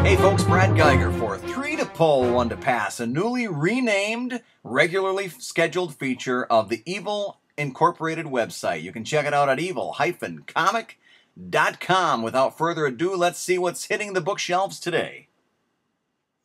Hey folks, Brad Guigar for 3 to Pull, 1 to Pass, a newly renamed, regularly scheduled feature of the Evil Incorporated website. You can check it out at evil-comic.com. Without further ado, let's see what's hitting the bookshelves today.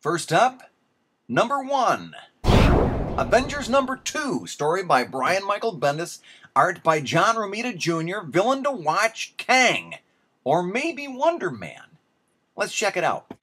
First up, number 1. Avengers No. 2, story by Brian Michael Bendis, art by John Romita Jr., villain to watch, Kang, or maybe Wonder Man. Let's check it out.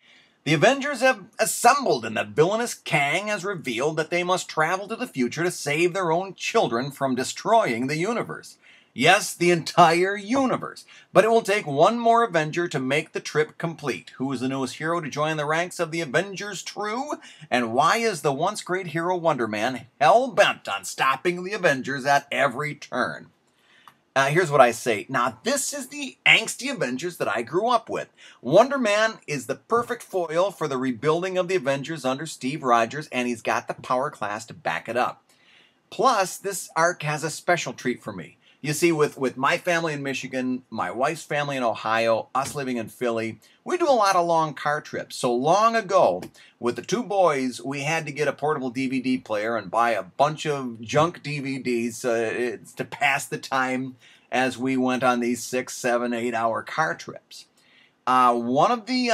The Avengers have assembled, and the villainous Kang has revealed that they must travel to the future to save their own children from destroying the universe. Yes, the entire universe. But it will take one more Avenger to make the trip complete. Who is the newest hero to join the ranks of the Avengers True? And why is the once great hero Wonder Man hell-bent on stopping the Avengers at every turn? Here's what I say. Now, this is the angsty Avengers that I grew up with. Wonder Man is the perfect foil for the rebuilding of the Avengers under Steve Rogers, and he's got the power class to back it up. Plus, this arc has a special treat for me. You see, with my family in Michigan, my wife's family in Ohio, us living in Philly, we do a lot of long car trips. So long ago, with the 2 boys, we had to get a portable DVD player and buy a bunch of junk DVDs to pass the time as we went on these 6, 7, 8-hour car trips. One of the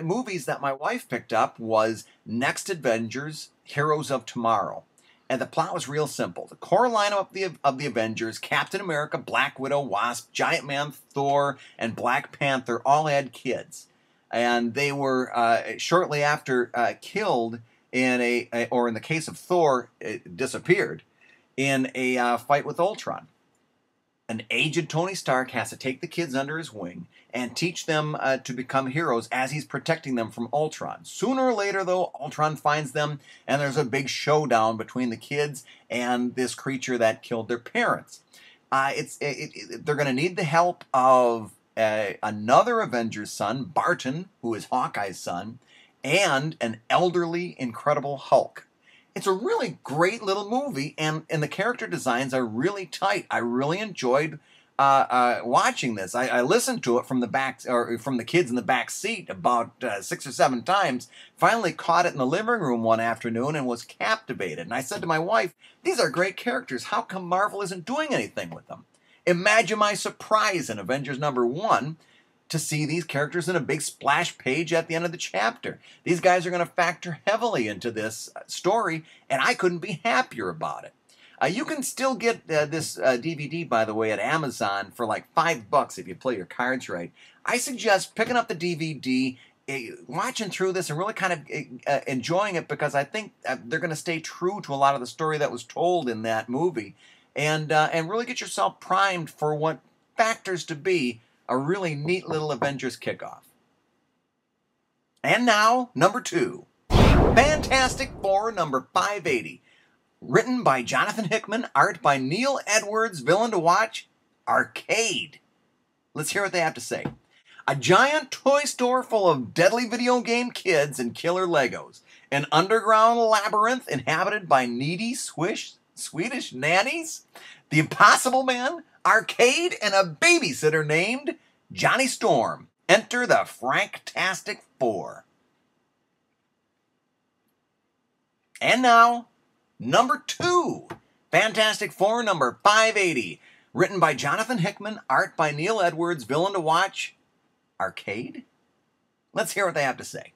movies that my wife picked up was Next Avengers, Heroes of Tomorrow. And the plot was real simple. The core lineup of the Avengers, Captain America, Black Widow, Wasp, Giant Man, Thor, and Black Panther all had kids. And they were shortly after killed in or in the case of Thor, disappeared in a fight with Ultron. An aged Tony Stark has to take the kids under his wing and teach them to become heroes as he's protecting them from Ultron. Sooner or later, though, Ultron finds them, and there's a big showdown between the kids and this creature that killed their parents. They're going to need the help of another Avengers son, Barton, who is Hawkeye's son, and an elderly, Incredible Hulk. It's a really great little movie, and the character designs are really tight. I really enjoyed watching this. I listened to it from the back, or from the kids in the back seat about 6 or 7 times. Finally caught it in the living room one afternoon and was captivated. And I said to my wife, "These are great characters. How come Marvel isn't doing anything with them?" Imagine my surprise in Avengers No. 1 to see these characters in a big splash page at the end of the chapter. These guys are going to factor heavily into this story, and I couldn't be happier about it. You can still get this DVD, by the way, at Amazon for like $5 if you play your cards right. I suggest picking up the DVD, watching through this, and really kind of enjoying it, because I think they're going to stay true to a lot of the story that was told in that movie, and really get yourself primed for what factors to be a really neat little Avengers kickoff. And now, number 2. Fantastic Four number 580. Written by Jonathan Hickman, art by Neil Edwards, villain to watch, Arcade. Let's hear what they have to say. A giant toy store full of deadly video game kids and killer Legos. An underground labyrinth inhabited by needy Swedish nannies. The Impossible Man, Arcade, and a babysitter named Johnny Storm. Enter the Franktastic Four. And now, number 2. Fantastic Four number 580. Written by Jonathan Hickman, art by Neil Edwards, villain to watch, Arcade? Let's hear what they have to say.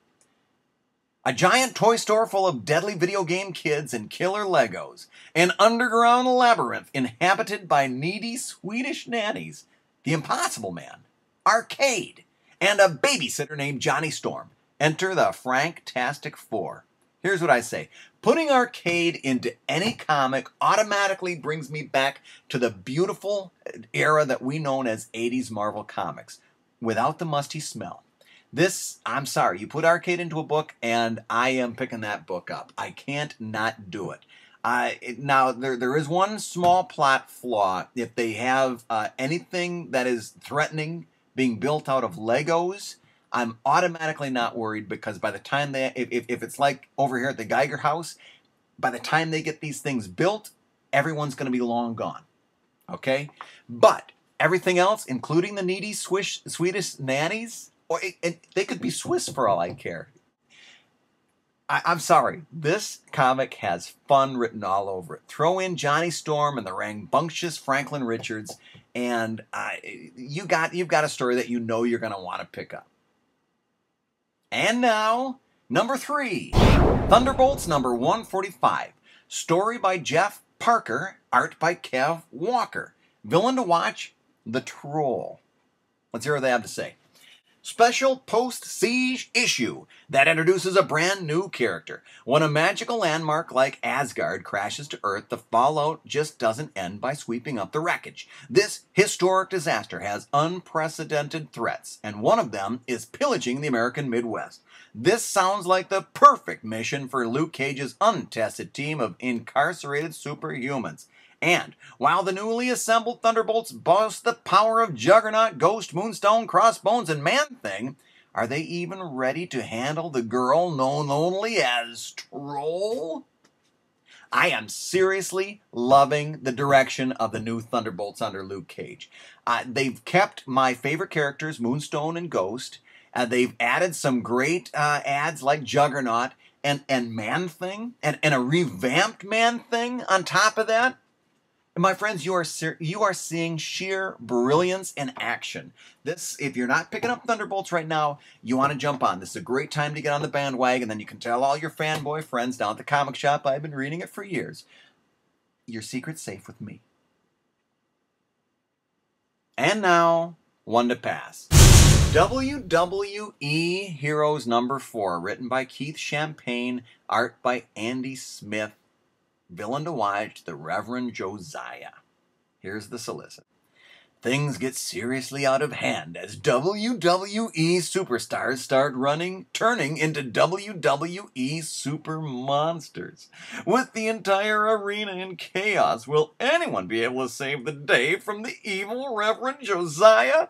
A giant toy store full of deadly video game kids and killer Legos. An underground labyrinth inhabited by needy Swedish nannies. The Impossible Man. Arcade. And a babysitter named Johnny Storm. Enter the Franktastic Four. Here's what I say. Putting Arcade into any comic automatically brings me back to the beautiful era that we know as 80s Marvel Comics. Without the musty smell. This, I'm sorry, you put Arcade into a book, and I am picking that book up. I can't not do it. Now, there is one small plot flaw. If they have anything that is threatening being built out of Legos, I'm automatically not worried, because by the time if it's like over here at the Geiger house, by the time they get these things built, everyone's going to be long gone. Okay? But everything else, including the needy Swedish nannies, Or they could be Swiss for all I care. I'm sorry. This comic has fun written all over it. Throw in Johnny Storm and the rambunctious Franklin Richards, and you've got a story that you know you're going to want to pick up. And now, number 3, Thunderbolts number 145. Story by Jeff Parker, art by Kev Walker. Villain to watch, the Troll. Let's hear what they have to say. Special post-siege issue that introduces a brand new character. When a magical landmark like Asgard crashes to Earth, the fallout just doesn't end by sweeping up the wreckage. This historic disaster has unprecedented threats, and one of them is pillaging the American Midwest. This sounds like the perfect mission for Luke Cage's untested team of incarcerated superhumans. And while the newly assembled Thunderbolts boast the power of Juggernaut, Ghost, Moonstone, Crossbones, and Man-Thing, are they even ready to handle the girl known only as Troll? I am seriously loving the direction of the new Thunderbolts under Luke Cage. They've kept my favorite characters, Moonstone and Ghost. They've added some great ads like Juggernaut and Man-Thing, and a revamped Man-Thing on top of that. My friends, you are seeing sheer brilliance in action. This, if you're not picking up Thunderbolts right now, you want to jump on. This is a great time to get on the bandwagon. Then you can tell all your fanboy friends down at the comic shop, I've been reading it for years. Your secret's safe with me. And now, one to pass. WWE Heroes number 4, written by Keith Champagne, art by Andy Smith. Villain to watch, the Reverend Josiah. Here's the solicit. Things get seriously out of hand as WWE superstars start turning into WWE super monsters. With the entire arena in chaos, will anyone be able to save the day from the evil Reverend Josiah?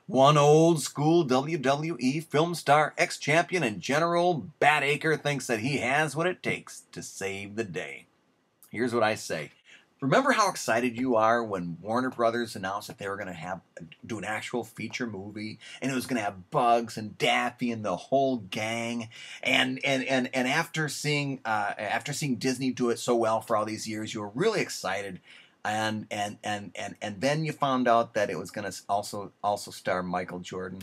One old school WWE film star, ex-champion, and General Batacre thinks that he has what it takes to save the day. Here's what I say. Remember how excited you are when Warner Brothers announced that they were going to do an actual feature movie, and it was going to have Bugs and Daffy and the whole gang, and after seeing Disney do it so well for all these years, you were really excited, and then you found out that it was going to also star Michael Jordan,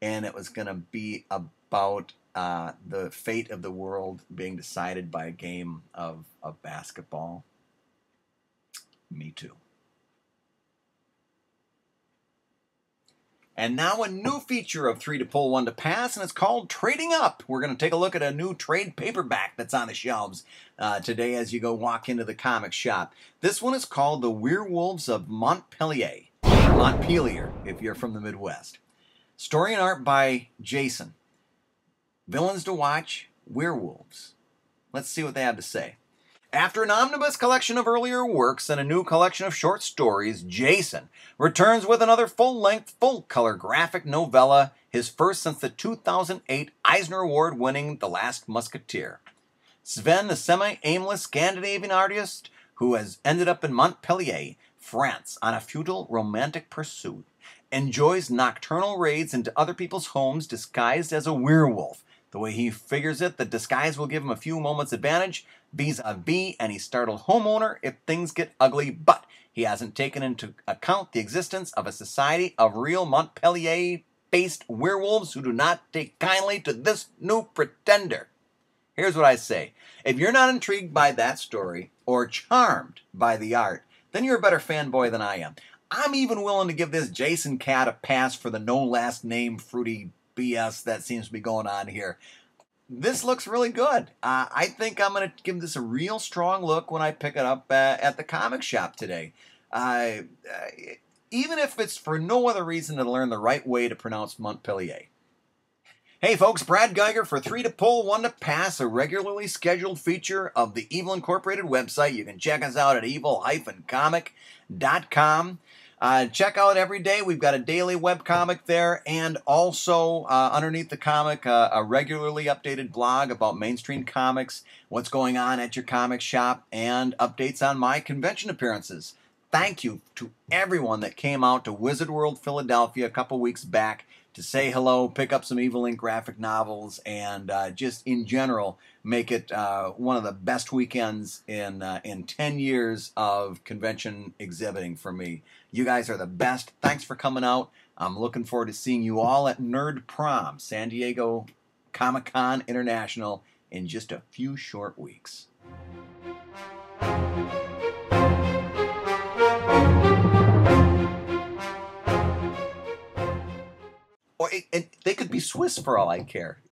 and it was going to be about the fate of the world being decided by a game of basketball. Me too. And now a new feature of 3 to Pull, 1 to Pass, and it's called Trading Up. We're going to take a look at a new trade paperback that's on the shelves today as you go walk into the comic shop. This one is called The Werewolves of Montpelier. Montpelier, if you're from the Midwest. Story and art by Jason. Villains to watch, Werewolves. Let's see what they have to say. After an omnibus collection of earlier works and a new collection of short stories, Jason returns with another full-length, full-color graphic novella, his first since the 2008 Eisner Award-winning The Last Musketeer. Sven, a semi-aimless Scandinavian artist who has ended up in Montpellier, France, on a futile romantic pursuit, enjoys nocturnal raids into other people's homes disguised as a werewolf. The way he figures it, the disguise will give him a few moments advantage vis-a-vis any startled homeowner if things get ugly, but he hasn't taken into account the existence of a society of real Montpellier-based werewolves who do not take kindly to this new pretender. Here's what I say. If you're not intrigued by that story or charmed by the art, then you're a better fanboy than I am. I'm even willing to give this Jason cat a pass for the no last name fruity BS that seems to be going on here. This looks really good. I think I'm going to give this a real strong look when I pick it up at the comic shop today. Even if it's for no other reason to learn the right way to pronounce Montpellier. Hey folks, Brad Guigar for 3 to Pull, 1 to Pass, a regularly scheduled feature of the Evil Incorporated website. You can check us out at evil-comic.com. Check out every day. We've got a daily webcomic there, and also underneath the comic, a regularly updated blog about mainstream comics, what's going on at your comic shop, and updates on my convention Thank you to everyone that came out to Wizard World Philadelphia a couple weeks back to say hello, pick up some Evil Inc. graphic novels, and just in general make it one of the best weekends in 10 years of convention exhibiting for me. You guys are the best. Thanks for coming out. I'm looking forward to seeing you all at Nerd Prom, San Diego Comic-Con International, in just a few short weeks. Or they could be Swiss for all I care.